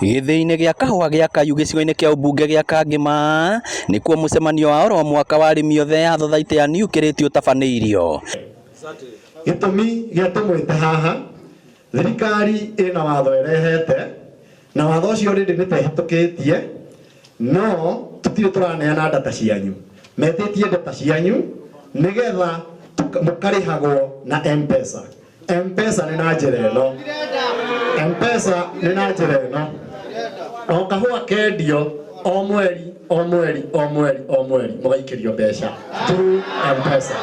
Gĩthĩi-inĩ gĩa kahũa gĩa Kayu gĩcigo-inĩ kĩa ũmbunge gĩa Kangema nĩkuo mũcemanio wa oro mwaka wa arĩmi othe ya Thothaitĩ ya Niukiriti ũtabanĩirio. Gĩtũmi gĩa tũmwĩte haha, thirikari ĩna watho ĩrehete na watho ũcio rĩndĩ nĩtehĩtũkĩtie, no tũtirĩ tũraneana data cianyu. Metĩtie data cianyu nĩgetha mũkarĩhagwo na M-Pesa. M-Pesa nĩ na njĩra ĩno. M-Pesa nĩ na njĩra ĩno. O kahũa kendio o mweri mũgaikĩrio mbeca through M-Pesa.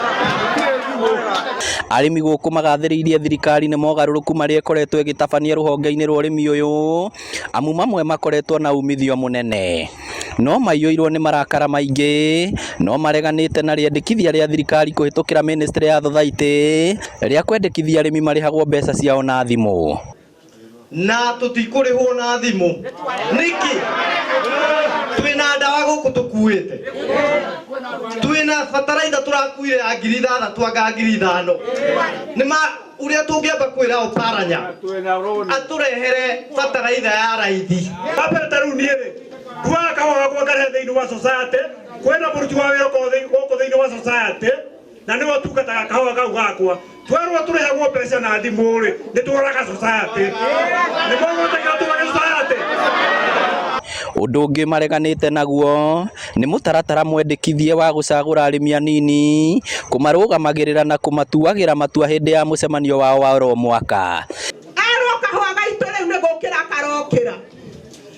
Arĩmi gũkũ magathĩrĩirie thirikari nĩ mogarũrũku marĩa ĩkoretwo ĩgĩtabania rũhonge-inĩ rwa ũrĩmi ũyũ, amu mamwe makoretwo na umithio mũnene, no maiyũirwo nĩ marakara maingĩ, no mareganĩte na rĩendekithia rĩa thirikari kũhĩtũkĩra ministry ya Thothaitĩ rĩa kwendekithia arĩmi marĩhagwo mbeca ciao na thimũ. Na tũtikũrĩhwo na thimũ nĩkĩ? Twĩna ndawa gũkũ tũkuĩte, twĩna bataraitha tũrakuire ya 6,000 anga 5,000. Nĩma ũrĩa tũngĩamba kwĩra Oparanya atũrehere bataraitha ya raithi. Apeta rĩu niĩ rĩ twaka wagwo ngare thĩinĩ wa society, kwĩna mũruti wa wĩra gũkũ thĩinĩ wa society na nĩwe tungataga kahũa kau gakwa, twerwo tũrĩhagwo mbeca na thimũ rĩ nĩtũraga society. Nĩmũgũtĩka tũrage society. Ũndũ ũngĩ mareganĩte naguo nĩ mũtaratara mwendekithie wa gũcagũra arĩmi anini, kũmarũgamagĩrĩra na kũmatuagĩra matua hĩndĩ ya mũcemanio wao wa oro mwaka. Arwo kahũa gaitũ rĩu nĩ gũkĩra karokĩra.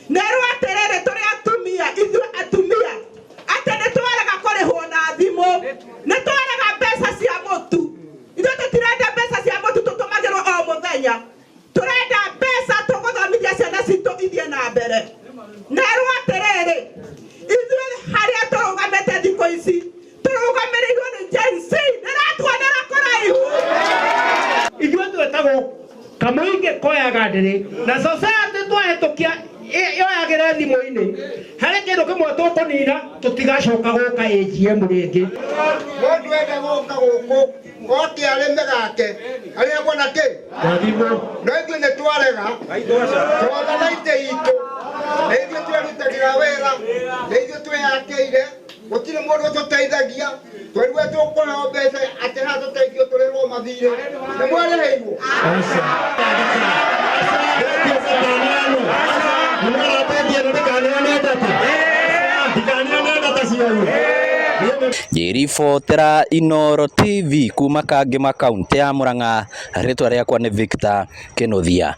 Nerwo atĩrĩrĩ tũrĩ atumia, ithuĩ atumia atĩ nĩtwarega kũrĩhwo na thimũ, nĩtwarega mbeca cia mũtu. Ithuĩ tũtirenda mbeca cia mũtu tũtũmagĩrwo o mũthenya, tũrenda mbeca tũgũthomithia ciana citũ ithiĩ na mbere. Nerwo atĩrĩrĩ ithuĩ harĩa tũrũgamĩte thikũ ici tũrũgamĩrĩirwo nĩ Gen Z, nĩratuonera kũraihu. Ithuĩ twĩtagwo kamũingĩ koyaga ndĩrĩ na society twahĩtũkia yoyagĩra thimũ-inĩ, harĩ kĩndũ kĩmwe tũkũnina tũtigacoka gũka AGM rĩngĩ. Mũndũ ende gũka gũkũ oke arĩme gake arĩagwo na kĩ? No ithuĩ nĩtwarega Thothaitĩ itũ, na ithuĩ twĩrutagĩra wĩra, na ithuĩ twĩyakĩire, gũtirĩ mũndũ ũtũteithagia, twerwo tũkũheo mbeca atĩ haha tũteithio tũrĩhwo mathirĩ. Nĩmwarĩhĩirwo? Ngĩribotera Inooro TV kuma Kangema kaunti ya Murang'a, rĩtwa rĩakwa nĩ Victor Kĩnuthia.